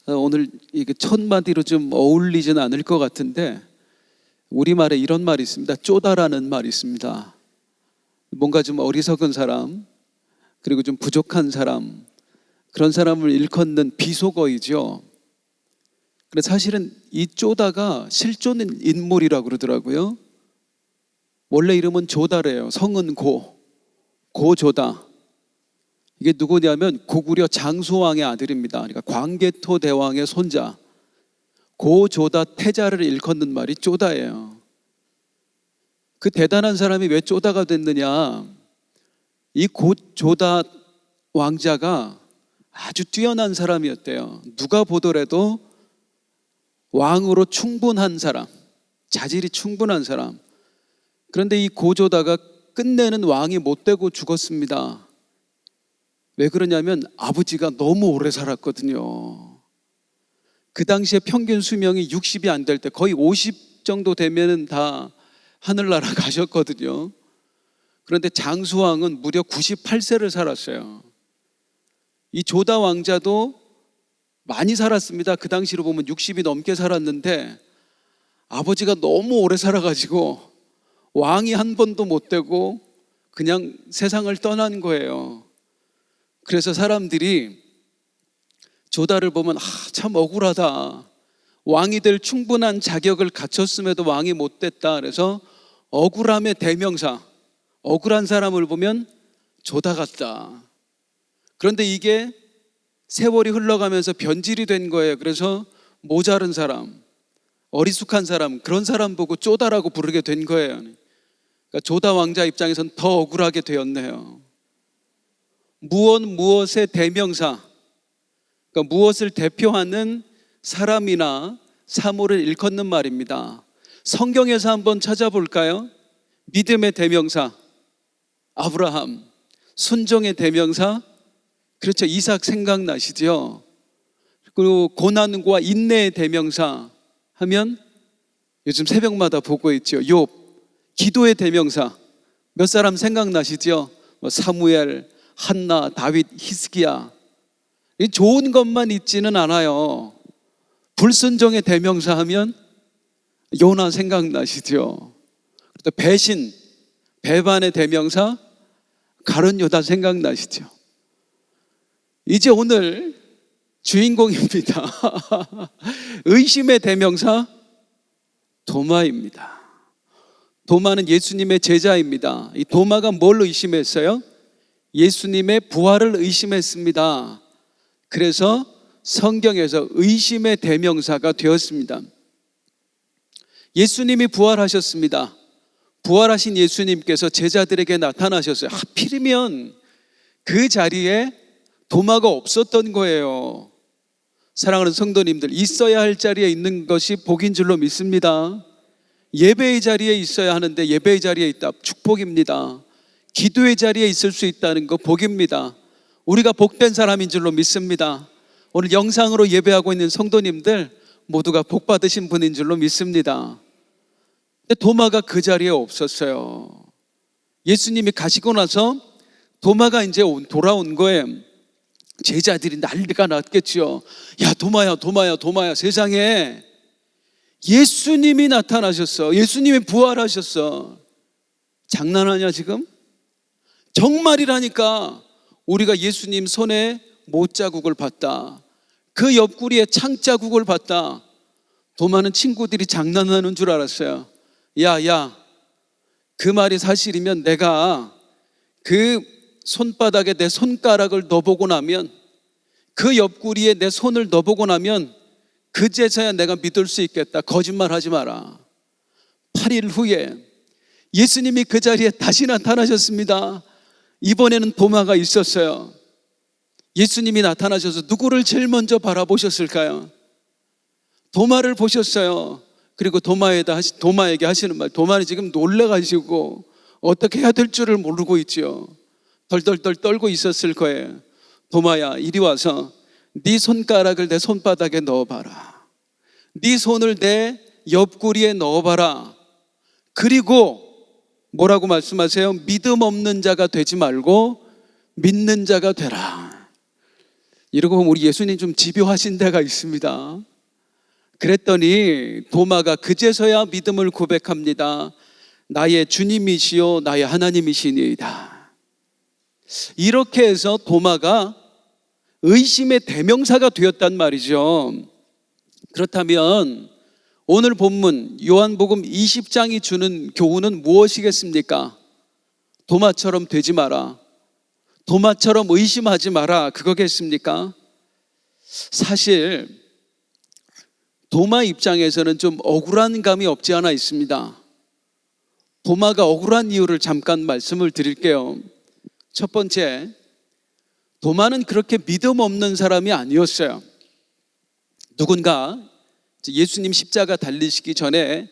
오늘 이게 첫 마디로 좀 어울리지는 않을 것 같은데 우리말에 이런 말이 있습니다. 쪼다라는 말이 있습니다. 뭔가 좀 어리석은 사람, 그리고 좀 부족한 사람, 그런 사람을 일컫는 비속어이죠. 근데 사실은 이 쪼다가 실존 인물이라고 그러더라고요. 원래 이름은 조다래요. 성은 고조다. 이게 누구냐면 고구려 장수왕의 아들입니다. 그러니까 광개토 대왕의 손자 고조다 태자를 일컫는 말이 쪼다예요. 그 대단한 사람이 왜 쪼다가 됐느냐? 이 고조다 왕자가 아주 뛰어난 사람이었대요. 누가 보더라도 왕으로 충분한 사람, 자질이 충분한 사람. 그런데 이 고조다가 끝내는 왕이 못 되고 죽었습니다. 왜 그러냐면 아버지가 너무 오래 살았거든요. 그 당시에 평균 수명이 60이 안 될 때 거의 50 정도 되면은 다 하늘나라 가셨거든요. 그런데 장수왕은 무려 98세를 살았어요. 이 조다 왕자도 많이 살았습니다. 그 당시로 보면 60이 넘게 살았는데 아버지가 너무 오래 살아가지고 왕이 한 번도 못 되고 그냥 세상을 떠난 거예요. 그래서 사람들이 조다를 보면 참 억울하다. 왕이 될 충분한 자격을 갖췄음에도 왕이 못 됐다. 그래서 억울함의 대명사, 억울한 사람을 보면 조다 같다. 그런데 이게 세월이 흘러가면서 변질이 된 거예요. 그래서 모자른 사람, 어리숙한 사람, 그런 사람 보고 쪼다라고 부르게 된 거예요. 그러니까 조다 왕자 입장에서는 더 억울하게 되었네요. 무엇의 대명사, 그러니까 무엇을 대표하는 사람이나 사물을 일컫는 말입니다. 성경에서 한번 찾아볼까요? 믿음의 대명사 아브라함, 순종의 대명사, 그렇죠, 이삭 생각나시죠? 그리고 고난과 인내의 대명사 하면 요즘 새벽마다 보고 있죠. 욥, 기도의 대명사 몇 사람 생각나시죠? 사무엘, 한나, 다윗, 히스기야. 좋은 것만 있지는 않아요. 불순종의 대명사 하면 요나 생각나시죠? 또 배신, 배반의 대명사 가룟 유다 생각나시죠? 이제 오늘 주인공입니다. 의심의 대명사 도마입니다. 도마는 예수님의 제자입니다. 이 도마가 뭘 의심했어요? 예수님의 부활을 의심했습니다. 그래서 성경에서 의심의 대명사가 되었습니다. 예수님이 부활하셨습니다. 부활하신 예수님께서 제자들에게 나타나셨어요. 하필이면 그 자리에 도마가 없었던 거예요. 사랑하는 성도님들, 있어야 할 자리에 있는 것이 복인 줄로 믿습니다. 예배의 자리에 있어야 하는데 예배의 자리에 있다, 축복입니다. 기도의 자리에 있을 수 있다는 거 복입니다. 우리가 복된 사람인 줄로 믿습니다. 오늘 영상으로 예배하고 있는 성도님들 모두가 복 받으신 분인 줄로 믿습니다. 근데 도마가 그 자리에 없었어요. 예수님이 가시고 나서 도마가 이제 돌아온 거예요. 제자들이 난리가 났겠죠. 야, 도마야, 도마야, 도마야, 세상에 예수님이 나타나셨어. 예수님이 부활하셨어. 장난하냐 지금? 정말이라니까. 우리가 예수님 손에 못자국을 봤다. 그 옆구리에 창자국을 봤다. 도마는 친구들이 장난하는 줄 알았어요. 야, 그 말이 사실이면 내가 그 손바닥에 내 손가락을 넣어보고 나면, 그 옆구리에 내 손을 넣어보고 나면 그제서야 내가 믿을 수 있겠다. 거짓말하지 마라. 8일 후에 예수님이 그 자리에 다시 나타나셨습니다. 이번에는 도마가 있었어요. 예수님이 나타나셔서 누구를 제일 먼저 바라보셨을까요? 도마를 보셨어요. 그리고 도마에게 하시는 말, 도마는 지금 놀래가지고 어떻게 해야 될 줄을 모르고 있죠. 덜덜덜 떨고 있었을 거예요. 도마야, 이리 와서 네 손가락을 내 손바닥에 넣어봐라. 네 손을 내 옆구리에 넣어봐라. 그리고 뭐라고 말씀하세요? 믿음 없는 자가 되지 말고 믿는 자가 되라. 이러고 보면 우리 예수님 좀 집요하신 데가 있습니다. 그랬더니 도마가 그제서야 믿음을 고백합니다. 나의 주님이시요 나의 하나님이시니이다. 이렇게 해서 도마가 의심의 대명사가 되었단 말이죠. 그렇다면 오늘 본문 요한복음 20장이 주는 교훈은 무엇이겠습니까? 도마처럼 되지 마라, 도마처럼 의심하지 마라, 그거겠습니까? 사실 도마 입장에서는 좀 억울한 감이 없지 않아 있습니다. 도마가 억울한 이유를 잠깐 말씀을 드릴게요. 첫 번째, 도마는 그렇게 믿음 없는 사람이 아니었어요. 누군가 예수님 십자가 달리시기 전에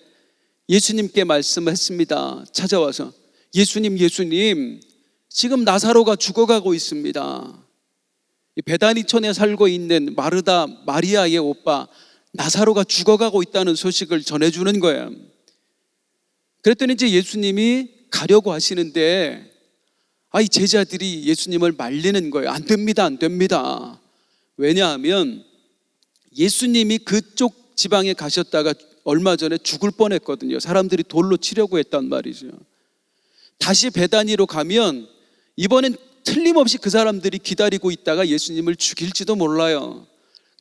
예수님께 말씀했습니다. 찾아와서 예수님 지금 나사로가 죽어가고 있습니다. 베다니촌에 살고 있는 마르다 마리아의 오빠 나사로가 죽어가고 있다는 소식을 전해주는 거예요. 그랬더니 이제 예수님이 가려고 하시는데 이 제자들이 예수님을 말리는 거예요. 안 됩니다, 안 됩니다. 왜냐하면 예수님이 그쪽 지방에 가셨다가 얼마 전에 죽을 뻔했거든요. 사람들이 돌로 치려고 했단 말이죠. 다시 베다니로 가면 이번엔 틀림없이 그 사람들이 기다리고 있다가 예수님을 죽일지도 몰라요.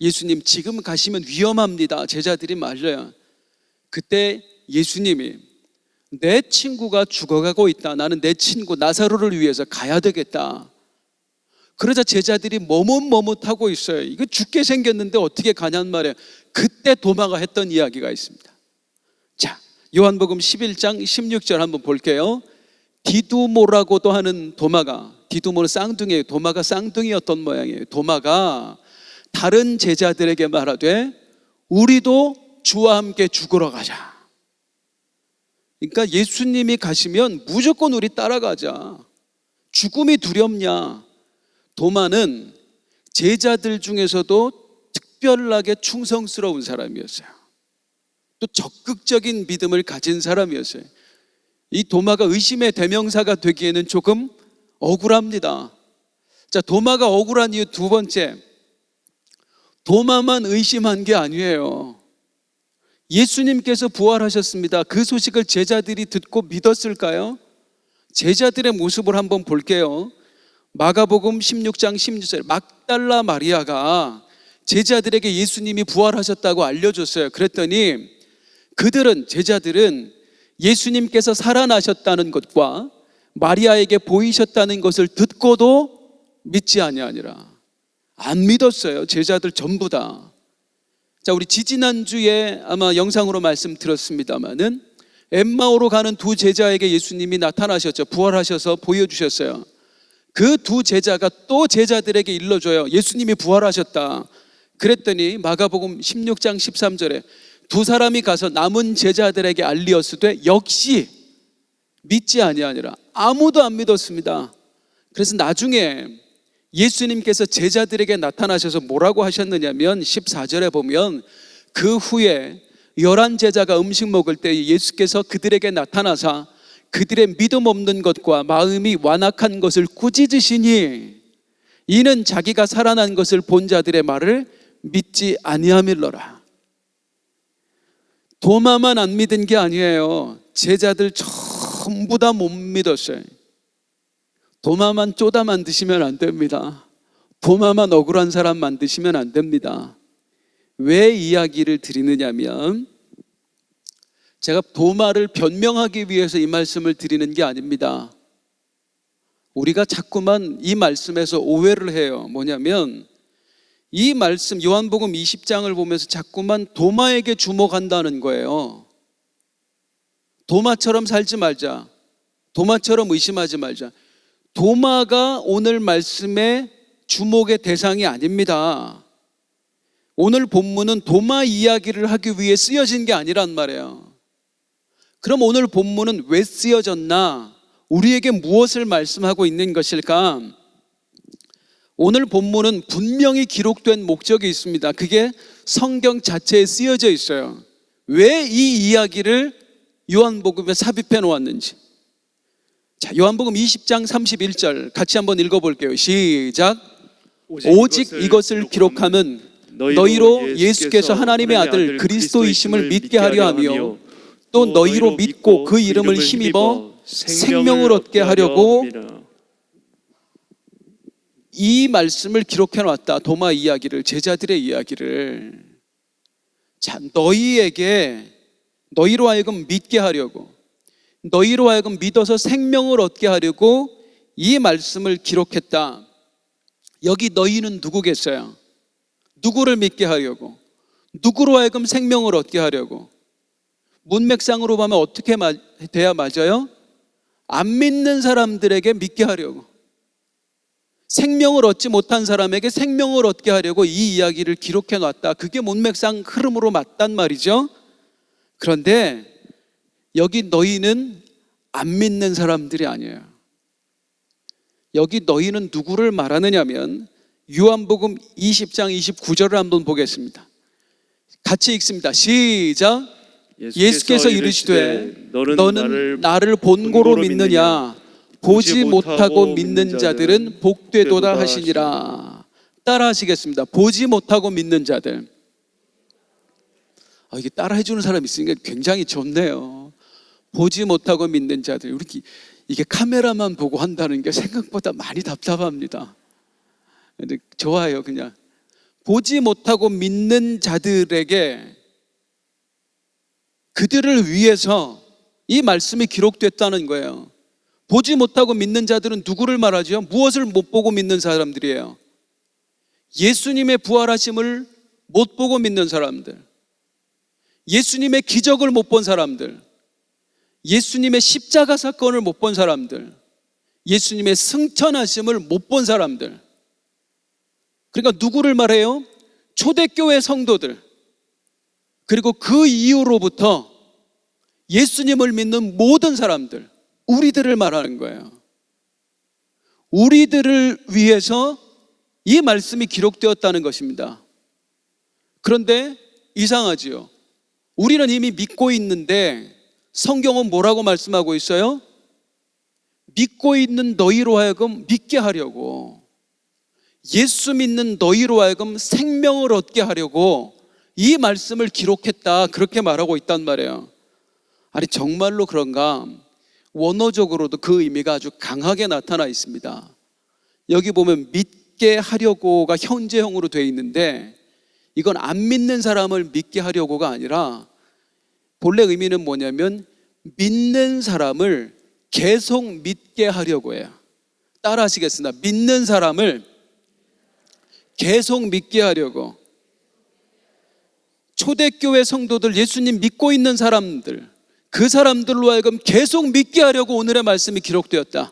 예수님 지금 가시면 위험합니다. 제자들이 말려요. 그때 예수님이 내 친구가 죽어가고 있다. 나는 내 친구 나사로를 위해서 가야 되겠다. 그러자 제자들이 머뭇머뭇하고 있어요. 이거 죽게 생겼는데 어떻게 가냔 말이에요. 그때 도마가 했던 이야기가 있습니다. 자, 요한복음 11장 16절 한번 볼게요. 디두모라고도 하는 도마가, 디두모는 쌍둥이에요. 도마가 쌍둥이였던 모양이에요. 도마가 다른 제자들에게 말하되 우리도 주와 함께 죽으러 가자. 그러니까 예수님이 가시면 무조건 우리 따라가자. 죽음이 두렵냐? 도마는 제자들 중에서도 특별하게 충성스러운 사람이었어요. 또 적극적인 믿음을 가진 사람이었어요. 이 도마가 의심의 대명사가 되기에는 조금 억울합니다. 자, 도마가 억울한 이유 두 번째, 도마만 의심한 게 아니에요. 예수님께서 부활하셨습니다. 그 소식을 제자들이 듣고 믿었을까요? 제자들의 모습을 한번 볼게요. 마가복음 16장 16절, 막달라 마리아가 제자들에게 예수님이 부활하셨다고 알려줬어요. 그랬더니 제자들은 예수님께서 살아나셨다는 것과 마리아에게 보이셨다는 것을 듣고도 믿지 아니하니라. 안 믿었어요. 제자들 전부 다. 자, 우리 지지난주에 아마 영상으로 말씀 들었습니다마는 엠마오로 가는 두 제자에게 예수님이 나타나셨죠. 부활하셔서 보여주셨어요. 그 두 제자가 또 제자들에게 일러줘요. 예수님이 부활하셨다. 그랬더니 마가복음 16장 13절에 두 사람이 가서 남은 제자들에게 알리었으되 역시 믿지 아니하니라. 아무도 안 믿었습니다. 그래서 나중에 예수님께서 제자들에게 나타나셔서 뭐라고 하셨느냐면 14절에 보면 그 후에 11제자가 음식 먹을 때 예수께서 그들에게 나타나사 그들의 믿음 없는 것과 마음이 완악한 것을 꾸짖으시니 이는 자기가 살아난 것을 본 자들의 말을 믿지 아니함일러라. 도마만 안 믿은 게 아니에요. 제자들 전부 다 못 믿었어요. 도마만 쪼다 만드시면 안 됩니다. 도마만 억울한 사람 만드시면 안 됩니다. 왜 이야기를 드리느냐면 제가 도마를 변명하기 위해서 이 말씀을 드리는 게 아닙니다. 우리가 자꾸만 이 말씀에서 오해를 해요. 뭐냐면 이 말씀 요한복음 20장을 보면서 자꾸만 도마에게 주목한다는 거예요. 도마처럼 살지 말자. 도마처럼 의심하지 말자. 도마가 오늘 말씀의 주목의 대상이 아닙니다. 오늘 본문은 도마 이야기를 하기 위해 쓰여진 게 아니란 말이에요. 그럼 오늘 본문은 왜 쓰여졌나? 우리에게 무엇을 말씀하고 있는 것일까? 오늘 본문은 분명히 기록된 목적이 있습니다. 그게 성경 자체에 쓰여져 있어요. 왜 이 이야기를 요한복음에 삽입해 놓았는지. 자, 요한복음 20장 31절 같이 한번 읽어볼게요. 시작. 오직 이것을 기록함은 너희로 예수께서 하나님의 아들 그리스도이심을 믿게 하려 하며 또 너희로 믿고 그 이름을 힘입어 생명을 얻게 하려고 이 말씀을 기록해 놨다. 도마 이야기를, 제자들의 이야기를. 자, 너희로 하여금 믿게 하려고, 너희로 하여금 믿어서 생명을 얻게 하려고 이 말씀을 기록했다. 여기 너희는 누구겠어요? 누구를 믿게 하려고? 누구로 하여금 생명을 얻게 하려고? 문맥상으로 보면 어떻게 돼야 맞아요? 안 믿는 사람들에게 믿게 하려고, 생명을 얻지 못한 사람에게 생명을 얻게 하려고 이 이야기를 기록해 놨다. 그게 문맥상 흐름으로 맞단 말이죠. 그런데 여기 너희는 안 믿는 사람들이 아니에요. 여기 너희는 누구를 말하느냐면 요한복음 20장 29절을 한번 보겠습니다. 같이 읽습니다. 시작. 예수께서 이르시되 너는 나를 본고로 믿느냐? 보지 못하고 믿는 자들은 복되도다 하시니라. 따라 하시겠습니다. 보지 못하고 믿는 자들. 이게 따라 해주는 사람이 있으니까 굉장히 좋네요. 보지 못하고 믿는 자들. 이게 카메라만 보고 한다는 게 생각보다 많이 답답합니다. 근데 좋아요. 그냥 보지 못하고 믿는 자들에게, 그들을 위해서 이 말씀이 기록됐다는 거예요. 보지 못하고 믿는 자들은 누구를 말하죠? 무엇을 못 보고 믿는 사람들이에요? 예수님의 부활하심을 못 보고 믿는 사람들, 예수님의 기적을 못 본 사람들, 예수님의 십자가 사건을 못 본 사람들, 예수님의 승천하심을 못 본 사람들. 그러니까 누구를 말해요? 초대교회 성도들, 그리고 그 이후로부터 예수님을 믿는 모든 사람들, 우리들을 말하는 거예요. 우리들을 위해서 이 말씀이 기록되었다는 것입니다. 그런데 이상하지요. 우리는 이미 믿고 있는데 성경은 뭐라고 말씀하고 있어요? 믿고 있는 너희로 하여금 믿게 하려고, 예수 믿는 너희로 하여금 생명을 얻게 하려고 이 말씀을 기록했다. 그렇게 말하고 있단 말이에요. 아니, 정말로 그런가? 원어적으로도 그 의미가 아주 강하게 나타나 있습니다. 여기 보면 믿게 하려고가 현재형으로 되어 있는데, 이건 안 믿는 사람을 믿게 하려고가 아니라 본래 의미는 뭐냐면 믿는 사람을 계속 믿게 하려고 해요. 따라 하시겠습니다. 믿는 사람을 계속 믿게 하려고. 초대교회 성도들, 예수님 믿고 있는 사람들, 그 사람들로 하여금 계속 믿게 하려고 오늘의 말씀이 기록되었다.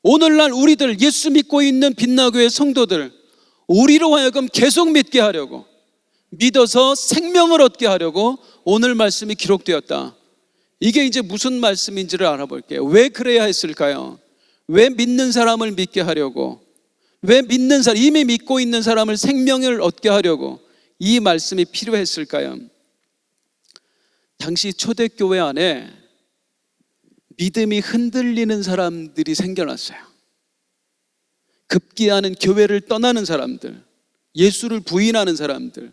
오늘날 우리들, 예수 믿고 있는 빛나교회 성도들, 우리로 하여금 계속 믿게 하려고, 믿어서 생명을 얻게 하려고 오늘 말씀이 기록되었다. 이게 이제 무슨 말씀인지를 알아볼게요. 왜 그래야 했을까요? 왜 믿는 사람을 믿게 하려고, 왜 믿는 사람, 이미 믿고 있는 사람을 생명을 얻게 하려고 이 말씀이 필요했을까요? 당시 초대교회 안에 믿음이 흔들리는 사람들이 생겨났어요. 급기야는 교회를 떠나는 사람들, 예수를 부인하는 사람들,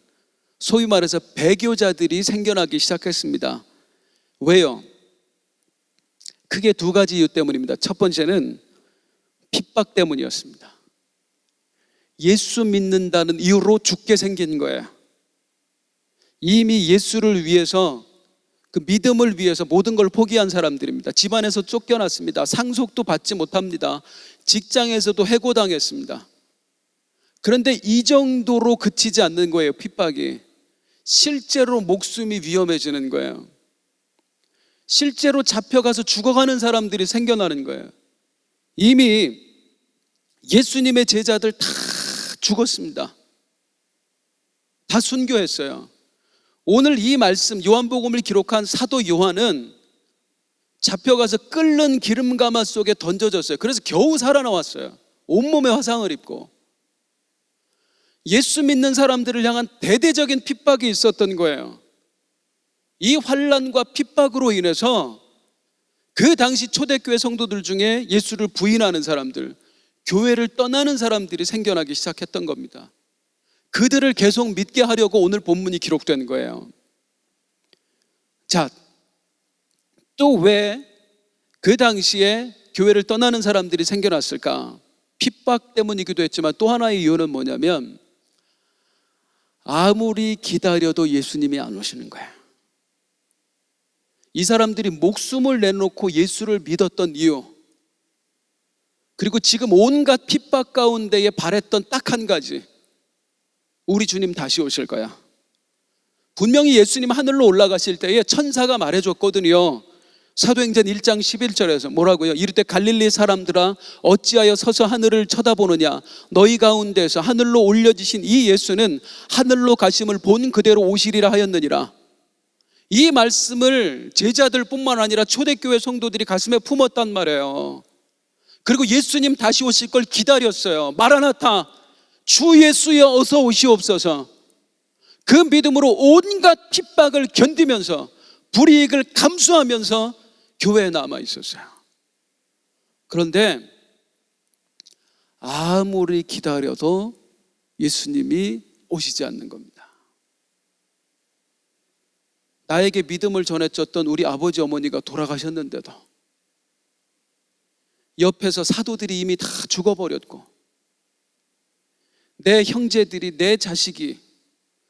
소위 말해서 배교자들이 생겨나기 시작했습니다. 왜요? 크게 두 가지 이유 때문입니다. 첫 번째는 핍박 때문이었습니다. 예수 믿는다는 이유로 죽게 생긴 거예요. 이미 예수를 위해서, 그 믿음을 위해서 모든 걸 포기한 사람들입니다. 집안에서 쫓겨났습니다. 상속도 받지 못합니다. 직장에서도 해고당했습니다. 그런데 이 정도로 그치지 않는 거예요. 핍박이 실제로 목숨이 위험해지는 거예요. 실제로 잡혀가서 죽어가는 사람들이 생겨나는 거예요. 이미 예수님의 제자들 다 죽었습니다. 다 순교했어요. 오늘 이 말씀, 요한복음을 기록한 사도 요한은 잡혀가서 끓는 기름가마 속에 던져졌어요. 그래서 겨우 살아나왔어요. 온몸에 화상을 입고. 예수 믿는 사람들을 향한 대대적인 핍박이 있었던 거예요. 이 환난과 핍박으로 인해서 그 당시 초대교회 성도들 중에 예수를 부인하는 사람들, 교회를 떠나는 사람들이 생겨나기 시작했던 겁니다. 그들을 계속 믿게 하려고 오늘 본문이 기록된 거예요. 자, 또 왜 그 당시에 교회를 떠나는 사람들이 생겨났을까? 핍박 때문이기도 했지만 또 하나의 이유는 뭐냐면 아무리 기다려도 예수님이 안 오시는 거예요. 이 사람들이 목숨을 내놓고 예수를 믿었던 이유, 그리고 지금 온갖 핍박 가운데에 바랬던 딱 한 가지, 우리 주님 다시 오실 거야. 분명히 예수님 하늘로 올라가실 때에 천사가 말해줬거든요. 사도행전 1장 11절에서 뭐라고요? 이르되 갈릴리 사람들아 어찌하여 서서 하늘을 쳐다보느냐, 너희 가운데서 하늘로 올려지신 이 예수는 하늘로 가심을 본 그대로 오시리라 하였느니라. 이 말씀을 제자들뿐만 아니라 초대교회 성도들이 가슴에 품었단 말이에요. 그리고 예수님 다시 오실 걸 기다렸어요. 마라나타, 주 예수여 어서 오시옵소서. 그 믿음으로 온갖 핍박을 견디면서 불이익을 감수하면서 교회에 남아 있었어요. 그런데 아무리 기다려도 예수님이 오시지 않는 겁니다. 나에게 믿음을 전해줬던 우리 아버지 어머니가 돌아가셨는데도 옆에서 사도들이 이미 다 죽어버렸고 내 형제들이, 내 자식이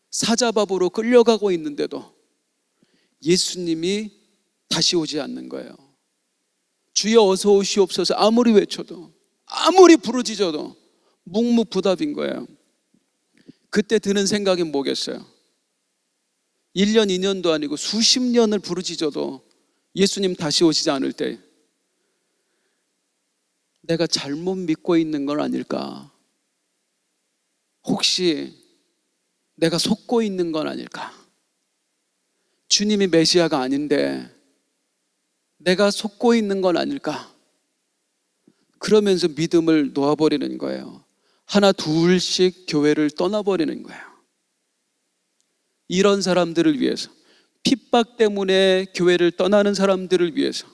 사자밥으로 끌려가고 있는데도 예수님이 다시 오지 않는 거예요. 주여 어서 오시옵소서 아무리 외쳐도, 아무리 부르짖어도 묵묵부답인 거예요. 그때 드는 생각이 뭐겠어요? 1년, 2년도 아니고 수십 년을 부르짖어도 예수님 다시 오시지 않을 때 내가 잘못 믿고 있는 건 아닐까? 혹시 내가 속고 있는 건 아닐까? 주님이 메시아가 아닌데 내가 속고 있는 건 아닐까? 그러면서 믿음을 놓아버리는 거예요. 하나 둘씩 교회를 떠나버리는 거예요. 이런 사람들을 위해서, 핍박 때문에 교회를 떠나는 사람들을 위해서,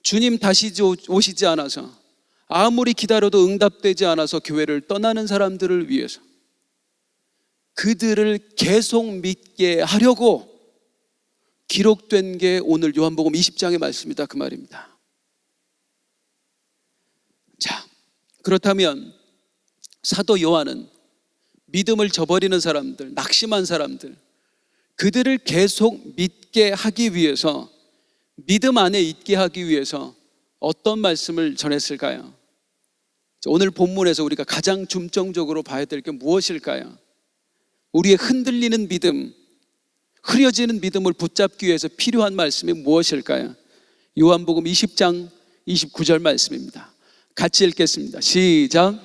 주님 다시 오시지 않아서, 아무리 기다려도 응답되지 않아서 교회를 떠나는 사람들을 위해서 그들을 계속 믿게 하려고 기록된 게 오늘 요한복음 20장의 말씀이다, 그 말입니다. 자, 그렇다면 사도 요한은 믿음을 저버리는 사람들, 낙심한 사람들, 그들을 계속 믿게 하기 위해서, 믿음 안에 있게 하기 위해서 어떤 말씀을 전했을까요? 오늘 본문에서 우리가 가장 중점적으로 봐야 될 게 무엇일까요? 우리의 흔들리는 믿음, 흐려지는 믿음을 붙잡기 위해서 필요한 말씀이 무엇일까요? 요한복음 20장 29절 말씀입니다. 같이 읽겠습니다. 시작.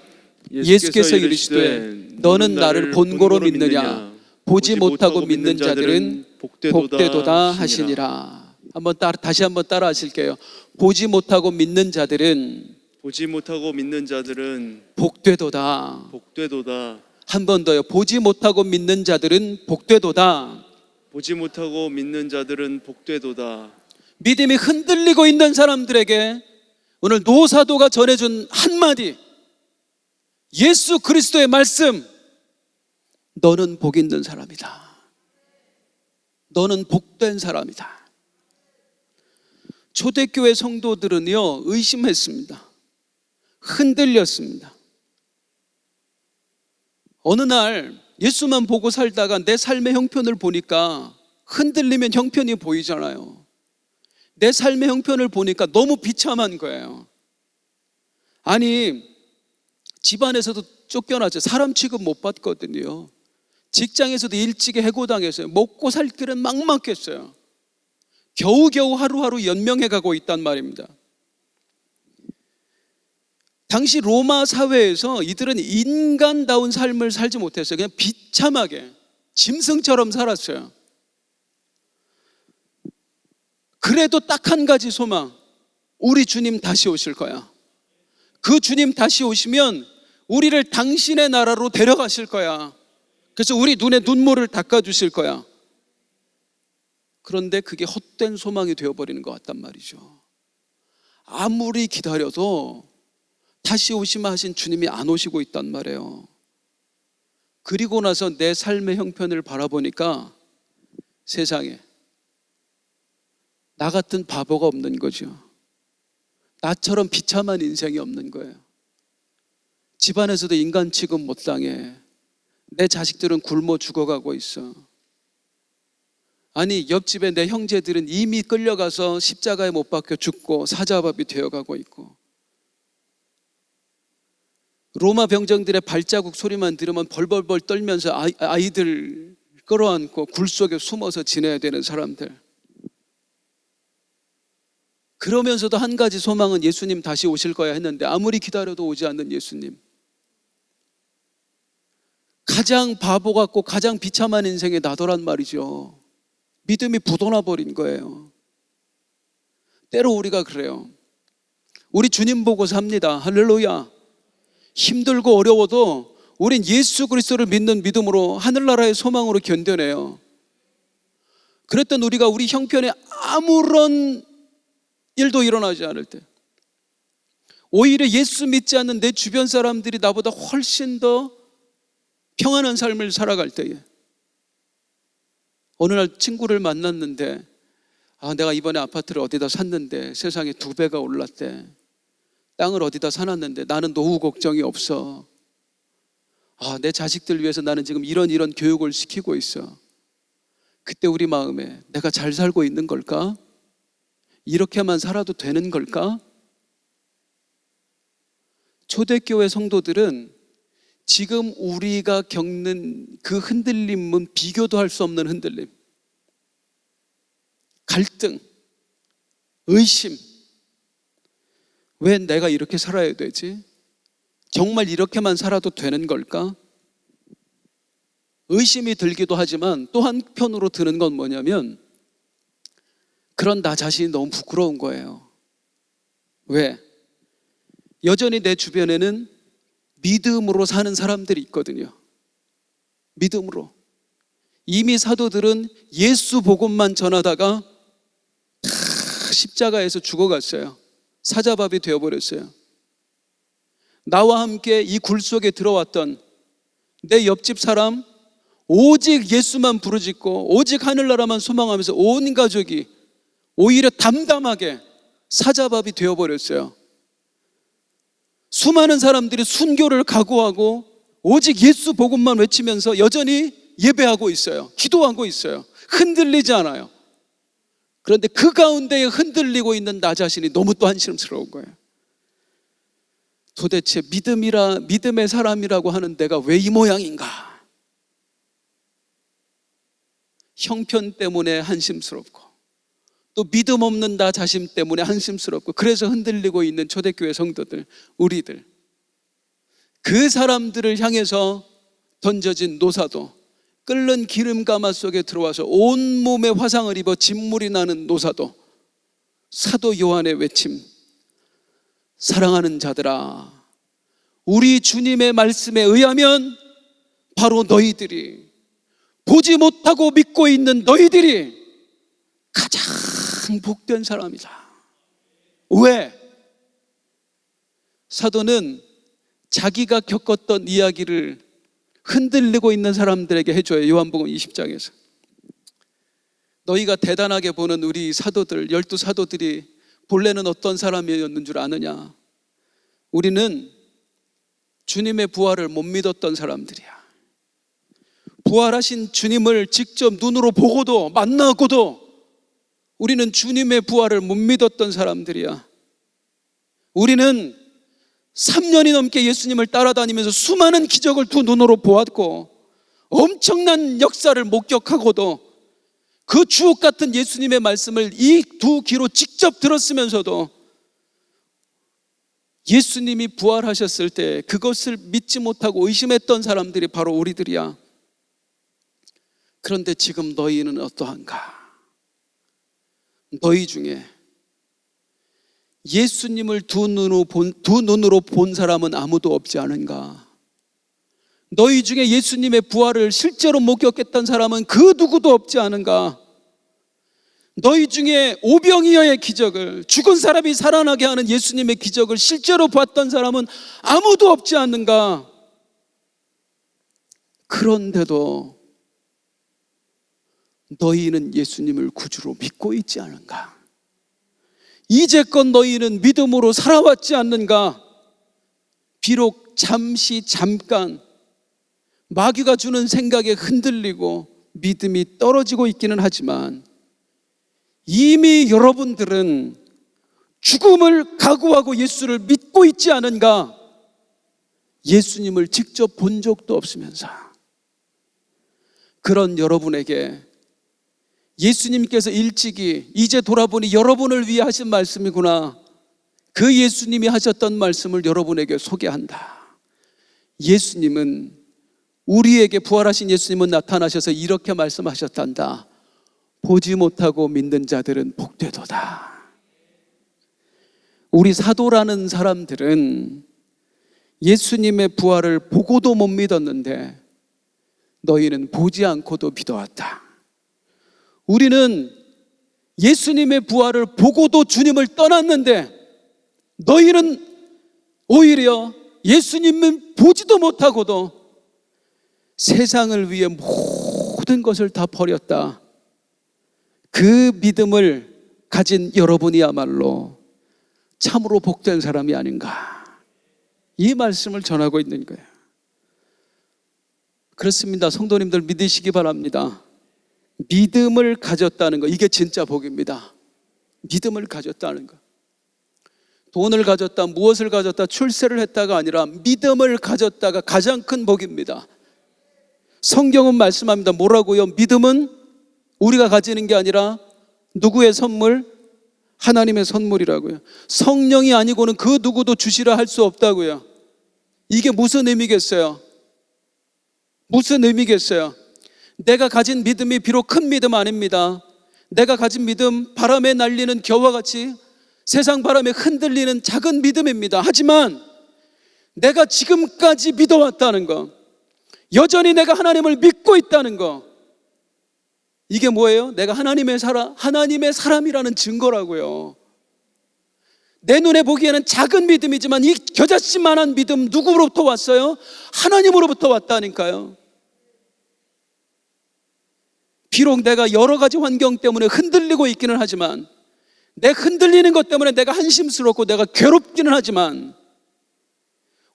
예수께서 이르시되 너는 나를 본고로 믿느냐? 보지 못하고 믿는 자들은 복되도다 하시니라. 다시 한번 따라 하실게요. 보지 못하고 믿는 자들은 복되도다. 한 번 더요. 보지 못하고 믿는 자들은 복되도다. 믿음이 흔들리고 있는 사람들에게 오늘 노사도가 전해준 한마디, 예수 그리스도의 말씀, 너는 복 있는 사람이다. 너는 복된 사람이다. 초대교회 성도들은요, 의심했습니다. 흔들렸습니다. 어느 날 예수만 보고 살다가 내 삶의 형편을 보니까 흔들리면 형편이 보이잖아요. 내 삶의 형편을 보니까 너무 비참한 거예요. 아니, 집안에서도 쫓겨나죠. 사람 취급 못 받거든요. 직장에서도 일찍이 해고당했어요. 먹고 살 길은 막막했어요. 겨우겨우 하루하루 연명해 가고 있단 말입니다. 당시 로마 사회에서 이들은 인간다운 삶을 살지 못했어요. 그냥 비참하게 짐승처럼 살았어요. 그래도 딱 한 가지 소망, 우리 주님 다시 오실 거야. 그 주님 다시 오시면 우리를 당신의 나라로 데려가실 거야. 그래서 우리 눈에 눈물을 닦아주실 거야. 그런데 그게 헛된 소망이 되어버리는 것 같단 말이죠. 아무리 기다려도 다시 오시마 하신 주님이 안 오시고 있단 말이에요. 그리고 나서 내 삶의 형편을 바라보니까 세상에 나 같은 바보가 없는 거죠. 나처럼 비참한 인생이 없는 거예요. 집안에서도 인간 취급 못 당해. 내 자식들은 굶어 죽어가고 있어. 아니, 옆집에 내 형제들은 이미 끌려가서 십자가에 못 박혀 죽고 사자밥이 되어가고 있고, 로마 병정들의 발자국 소리만 들으면 벌벌벌 떨면서 아이들 끌어안고 굴 속에 숨어서 지내야 되는 사람들. 그러면서도 한 가지 소망은 예수님 다시 오실 거야 했는데 아무리 기다려도 오지 않는 예수님. 가장 바보 같고 가장 비참한 인생에 나더란 말이죠. 믿음이 부도나 버린 거예요. 때로 우리가 그래요. 우리 주님 보고 삽니다. 할렐루야. 힘들고 어려워도 우린 예수 그리스도를 믿는 믿음으로 하늘나라의 소망으로 견뎌내요. 그랬던 우리가 우리 형편에 아무런 일도 일어나지 않을 때, 오히려 예수 믿지 않는 내 주변 사람들이 나보다 훨씬 더 평안한 삶을 살아갈 때에, 어느 날 친구를 만났는데 내가 이번에 아파트를 어디다 샀는데 세상에 2배가 올랐대. 땅을 어디다 사놨는데 나는 노후 걱정이 없어. 내 자식들 위해서 나는 지금 이런 교육을 시키고 있어. 그때 우리 마음에 내가 잘 살고 있는 걸까? 이렇게만 살아도 되는 걸까? 초대교회 성도들은 지금 우리가 겪는 그 흔들림은 비교도 할 수 없는 흔들림, 갈등, 의심. 왜 내가 이렇게 살아야 되지? 정말 이렇게만 살아도 되는 걸까? 의심이 들기도 하지만 또 한편으로 드는 건 뭐냐면, 그런 나 자신이 너무 부끄러운 거예요. 왜? 여전히 내 주변에는 믿음으로 사는 사람들이 있거든요. 믿음으로. 이미 사도들은 예수 복음만 전하다가 다 십자가에서 죽어갔어요. 사자밥이 되어버렸어요. 나와 함께 이 굴 속에 들어왔던 내 옆집 사람, 오직 예수만 부르짖고 오직 하늘나라만 소망하면서 온 가족이 오히려 담담하게 사자밥이 되어버렸어요. 수많은 사람들이 순교를 각오하고 오직 예수 복음만 외치면서 여전히 예배하고 있어요. 기도하고 있어요. 흔들리지 않아요. 그런데 그 가운데에 흔들리고 있는 나 자신이 너무 또 한심스러운 거예요. 도대체 믿음의 사람이라고 하는 내가 왜 이 모양인가? 형편 때문에 한심스럽고, 또 믿음 없는 나 자신 때문에 한심스럽고, 그래서 흔들리고 있는 초대교회 성도들, 우리들, 그 사람들을 향해서 던져진 노사도, 끓는 기름가마 속에 들어와서 온몸에 화상을 입어 진물이 나는 노사도, 사도 요한의 외침, 사랑하는 자들아, 우리 주님의 말씀에 의하면 바로 너희들이, 보지 못하고 믿고 있는 너희들이 가장 복된 사람이다. 왜? 사도는 자기가 겪었던 이야기를 흔들리고 있는 사람들에게 해줘요. 요한복음 20장에서 너희가 대단하게 보는 우리 사도들, 12사도들이 본래는 어떤 사람이었는 줄 아느냐? 우리는 주님의 부활을 못 믿었던 사람들이야. 부활하신 주님을 직접 눈으로 보고도 만나고도 우리는 주님의 부활을 못 믿었던 사람들이야. 우리는 3년이 넘게 예수님을 따라다니면서 수많은 기적을 두 눈으로 보았고 엄청난 역사를 목격하고도 그 주옥 같은 예수님의 말씀을 이 두 귀로 직접 들었으면서도 예수님이 부활하셨을 때 그것을 믿지 못하고 의심했던 사람들이 바로 우리들이야. 그런데 지금 너희는 어떠한가? 너희 중에 예수님을 두 눈으로 본 사람은 아무도 없지 않은가? 너희 중에 예수님의 부활을 실제로 목격했던 사람은 그 누구도 없지 않은가? 너희 중에 오병이어의 기적을, 죽은 사람이 살아나게 하는 예수님의 기적을 실제로 봤던 사람은 아무도 없지 않는가? 그런데도 너희는 예수님을 구주로 믿고 있지 않은가? 이제껏 너희는 믿음으로 살아왔지 않는가? 비록 잠깐 마귀가 주는 생각에 흔들리고 믿음이 떨어지고 있기는 하지만 이미 여러분들은 죽음을 각오하고 예수를 믿고 있지 않은가? 예수님을 직접 본 적도 없으면서. 그런 여러분에게 예수님께서 일찍이 이제 돌아보니 여러분을 위해 하신 말씀이구나, 그 예수님이 하셨던 말씀을 여러분에게 소개한다. 예수님은, 우리에게 부활하신 예수님은 나타나셔서 이렇게 말씀하셨단다. 보지 못하고 믿는 자들은 복되도다. 우리 사도라는 사람들은 예수님의 부활을 보고도 못 믿었는데 너희는 보지 않고도 믿어왔다. 우리는 예수님의 부활을 보고도 주님을 떠났는데 너희는 오히려 예수님은 보지도 못하고도 세상을 위해 모든 것을 다 버렸다. 그 믿음을 가진 여러분이야말로 참으로 복된 사람이 아닌가, 이 말씀을 전하고 있는 거예요. 그렇습니다. 성도님들 믿으시기 바랍니다. 믿음을 가졌다는 거, 이게 진짜 복입니다. 믿음을 가졌다는 거. 돈을 가졌다, 무엇을 가졌다, 출세를 했다가 아니라 믿음을 가졌다가 가장 큰 복입니다. 성경은 말씀합니다. 뭐라고요? 믿음은 우리가 가지는 게 아니라 누구의 선물? 하나님의 선물이라고요. 성령이 아니고는 그 누구도 주시라 할 수 없다고요. 이게 무슨 의미겠어요? 무슨 의미겠어요? 내가 가진 믿음이 비록 큰 믿음 아닙니다. 내가 가진 믿음, 바람에 날리는 겨와 같이 세상 바람에 흔들리는 작은 믿음입니다. 하지만 내가 지금까지 믿어왔다는 거, 여전히 내가 하나님을 믿고 있다는 거, 이게 뭐예요? 내가 하나님의 사람이라는 증거라고요. 내 눈에 보기에는 작은 믿음이지만 이 겨자씨만한 믿음 누구로부터 왔어요? 하나님으로부터 왔다니까요. 비록 내가 여러 가지 환경 때문에 흔들리고 있기는 하지만, 내 흔들리는 것 때문에 내가 한심스럽고 내가 괴롭기는 하지만,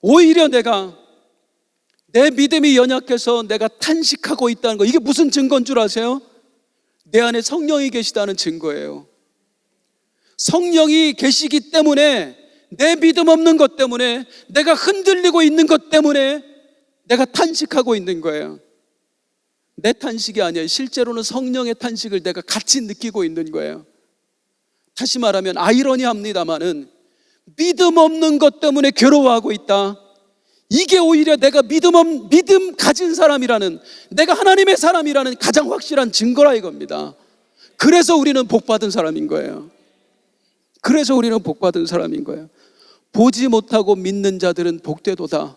오히려 내 믿음이 연약해서 내가 탄식하고 있다는 거, 이게 무슨 증거인 줄 아세요? 내 안에 성령이 계시다는 증거예요. 성령이 계시기 때문에, 내 믿음 없는 것 때문에, 내가 흔들리고 있는 것 때문에 내가 탄식하고 있는 거예요. 내 탄식이 아니에요. 실제로는 성령의 탄식을 내가 같이 느끼고 있는 거예요. 다시 말하면 아이러니합니다마는 믿음 없는 것 때문에 괴로워하고 있다. 이게 오히려 내가 믿음 가진 사람이라는, 내가 하나님의 사람이라는 가장 확실한 증거라 이겁니다. 그래서 우리는 복받은 사람인 거예요. 그래서 우리는 복받은 사람인 거예요. 보지 못하고 믿는 자들은 복되도다.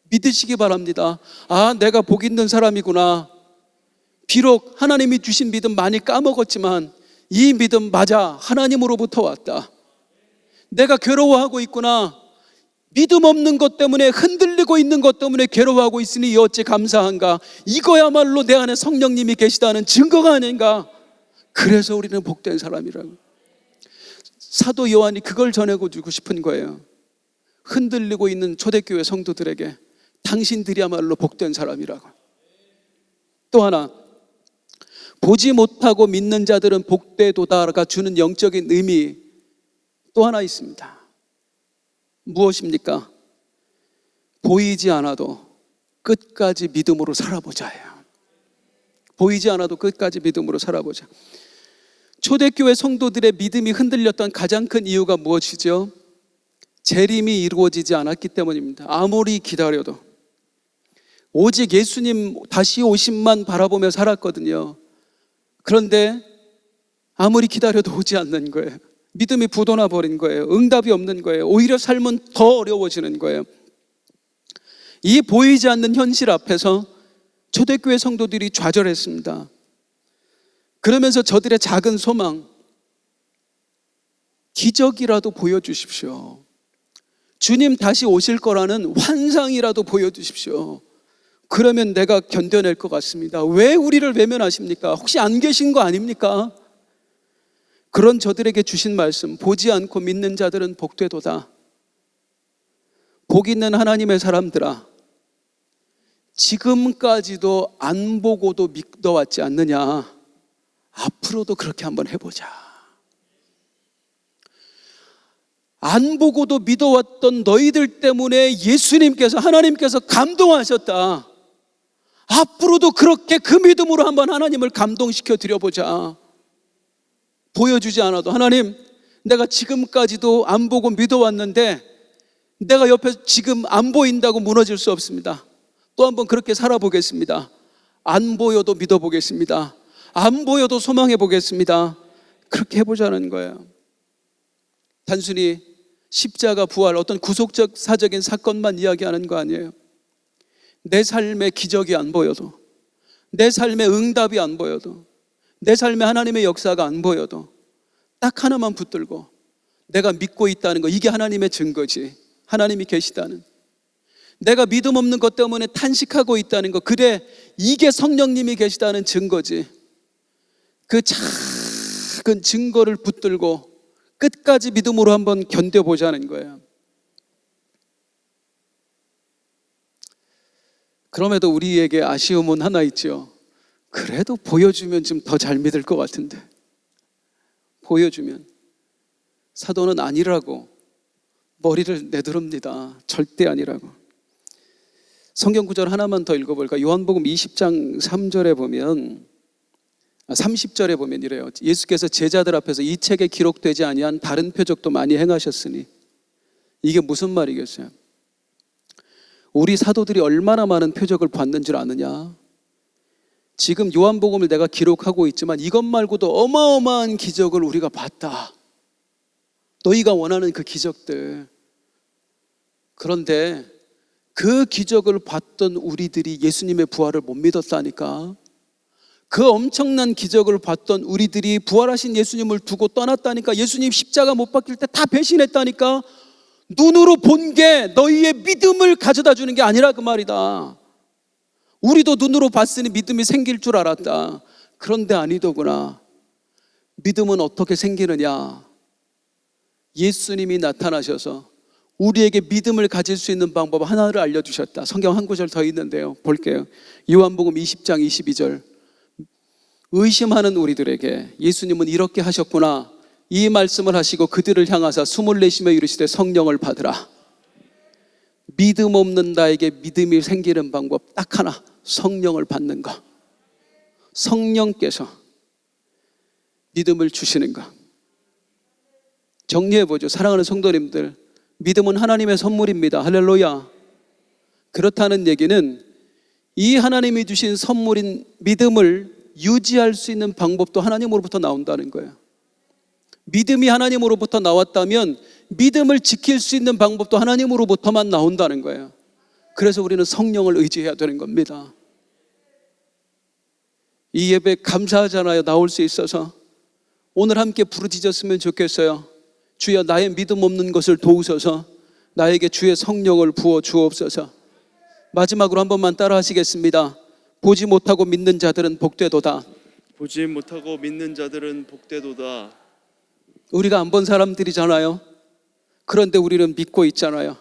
믿으시기 바랍니다. 아, 내가 복 있는 사람이구나. 비록 하나님이 주신 믿음 많이 까먹었지만 이 믿음 맞아, 하나님으로부터 왔다. 내가 괴로워하고 있구나. 믿음 없는 것 때문에, 흔들리고 있는 것 때문에 괴로워하고 있으니 어찌 감사한가. 이거야말로 내 안에 성령님이 계시다는 증거가 아닌가. 그래서 우리는 복된 사람이라고. 사도 요한이 그걸 전해주고 싶은 거예요. 흔들리고 있는 초대교회 성도들에게 당신들이야말로 복된 사람이라고. 또 하나, 보지 못하고 믿는 자들은 복되도다가 주는 영적인 의미 또 하나 있습니다. 무엇입니까? 보이지 않아도 끝까지 믿음으로 살아보자예요. 보이지 않아도 끝까지 믿음으로 살아보자. 초대교회 성도들의 믿음이 흔들렸던 가장 큰 이유가 무엇이죠? 재림이 이루어지지 않았기 때문입니다. 아무리 기다려도. 오직 예수님 다시 오심만 바라보며 살았거든요. 그런데 아무리 기다려도 오지 않는 거예요. 믿음이 부도나 버린 거예요. 응답이 없는 거예요. 오히려 삶은 더 어려워지는 거예요. 이 보이지 않는 현실 앞에서 초대교회 성도들이 좌절했습니다. 그러면서 저들의 작은 소망, 기적이라도 보여주십시오. 주님 다시 오실 거라는 환상이라도 보여주십시오. 그러면 내가 견뎌낼 것 같습니다. 왜 우리를 외면하십니까? 혹시 안 계신 거 아닙니까? 그런 저들에게 주신 말씀, 보지 않고 믿는 자들은 복되도다. 복 있는 하나님의 사람들아, 지금까지도 안 보고도 믿어왔지 않느냐? 앞으로도 그렇게 한번 해보자. 안 보고도 믿어왔던 너희들 때문에 예수님께서, 하나님께서 감동하셨다. 앞으로도 그렇게 그 믿음으로 한번 하나님을 감동시켜 드려보자. 보여주지 않아도, 하나님, 내가 지금까지도 안 보고 믿어왔는데 내가 옆에서 지금 안 보인다고 무너질 수 없습니다. 또 한번 그렇게 살아보겠습니다. 안 보여도 믿어보겠습니다. 안 보여도 소망해 보겠습니다. 그렇게 해보자는 거예요. 단순히 십자가 부활, 어떤 구속적 사적인 사건만 이야기하는 거 아니에요. 내 삶의 기적이 안 보여도, 내 삶의 응답이 안 보여도, 내 삶에 하나님의 역사가 안 보여도 딱 하나만 붙들고 내가 믿고 있다는 거, 이게 하나님의 증거지. 하나님이 계시다는, 내가 믿음 없는 것 때문에 탄식하고 있다는 거, 그래, 이게 성령님이 계시다는 증거지. 그 작은 증거를 붙들고 끝까지 믿음으로 한번 견뎌보자는 거예요. 그럼에도 우리에게 아쉬움은 하나 있죠. 그래도 보여주면 좀 더 잘 믿을 것 같은데, 보여주면. 사도는 아니라고 머리를 내두릅니다. 절대 아니라고. 성경 구절 하나만 더 읽어볼까? 요한복음 20장 3절에 보면, 30절에 보면 이래요. 예수께서 제자들 앞에서 이 책에 기록되지 아니한 다른 표적도 많이 행하셨으니. 이게 무슨 말이겠어요? 우리 사도들이 얼마나 많은 표적을 봤는 줄 아느냐? 지금 요한복음을 내가 기록하고 있지만 이것 말고도 어마어마한 기적을 우리가 봤다. 너희가 원하는 그 기적들. 그런데 그 기적을 봤던 우리들이 예수님의 부활을 못 믿었다니까. 그 엄청난 기적을 봤던 우리들이 부활하신 예수님을 두고 떠났다니까. 예수님 십자가 못 박힐 때 다 배신했다니까. 눈으로 본 게 너희의 믿음을 가져다 주는 게 아니라 그 말이다. 우리도 눈으로 봤으니 믿음이 생길 줄 알았다. 그런데 아니더구나. 믿음은 어떻게 생기느냐? 예수님이 나타나셔서 우리에게 믿음을 가질 수 있는 방법 하나를 알려주셨다. 성경 한 구절 더 있는데요, 볼게요. 요한복음 20장 22절. 의심하는 우리들에게 예수님은 이렇게 하셨구나, 이 말씀을 하시고 그들을 향하사 숨을 내쉬며 이르시되 성령을 받으라. 믿음 없는 나에게 믿음이 생기는 방법 딱 하나, 성령을 받는 것. 성령께서 믿음을 주시는 것. 정리해보죠. 사랑하는 성도님들, 믿음은 하나님의 선물입니다. 할렐루야. 그렇다는 얘기는 이 하나님이 주신 선물인 믿음을 유지할 수 있는 방법도 하나님으로부터 나온다는 거예요. 믿음이 하나님으로부터 나왔다면 믿음을 지킬 수 있는 방법도 하나님으로부터만 나온다는 거예요. 그래서 우리는 성령을 의지해야 되는 겁니다. 이 예배 감사하잖아요. 나올 수 있어서. 오늘 함께 부르짖었으면 좋겠어요. 주여, 나의 믿음 없는 것을 도우소서. 나에게 주의 성령을 부어 주옵소서. 마지막으로 한 번만 따라 하시겠습니다. 보지 못하고 믿는 자들은 복되도다. 보지 못하고 믿는 자들은 복되도다. 우리가 안 본 사람들이잖아요. 그런데 우리는 믿고 있잖아요.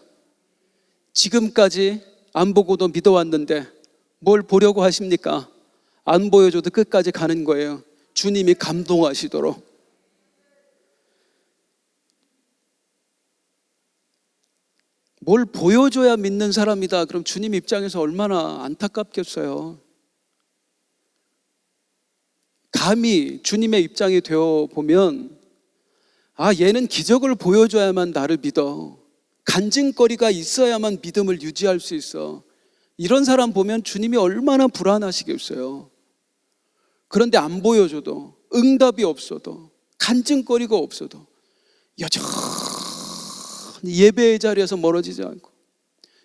지금까지 안 보고도 믿어왔는데 뭘 보려고 하십니까? 안 보여줘도 끝까지 가는 거예요. 주님이 감동하시도록. 뭘 보여줘야 믿는 사람이다. 그럼 주님 입장에서 얼마나 안타깝겠어요. 감히 주님의 입장이 되어 보면, 아, 얘는 기적을 보여줘야만 나를 믿어. 간증거리가 있어야만 믿음을 유지할 수 있어. 이런 사람 보면 주님이 얼마나 불안하시겠어요. 그런데 안 보여줘도, 응답이 없어도, 간증거리가 없어도 여전히 예배의 자리에서 멀어지지 않고,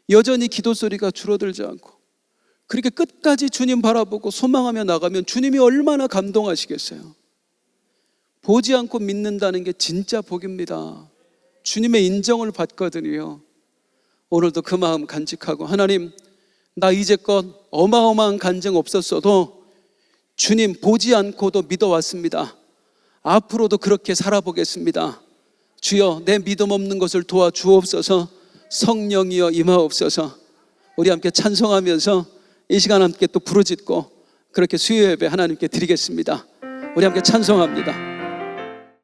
여전히 기도 소리가 줄어들지 않고, 그렇게 끝까지 주님 바라보고 소망하며 나가면 주님이 얼마나 감동하시겠어요. 보지 않고 믿는다는 게 진짜 복입니다. 주님의 인정을 받거든요. 오늘도 그 마음 간직하고, 하나님, 나 이제껏 어마어마한 간증 없었어도 주님 보지 않고도 믿어왔습니다. 앞으로도 그렇게 살아보겠습니다. 주여, 내 믿음 없는 것을 도와주옵소서. 성령이여 임하옵소서. 우리 함께 찬송하면서 이 시간 함께 또 부르짖고 그렇게 수요 예배 하나님께 드리겠습니다. 우리 함께 찬송합니다.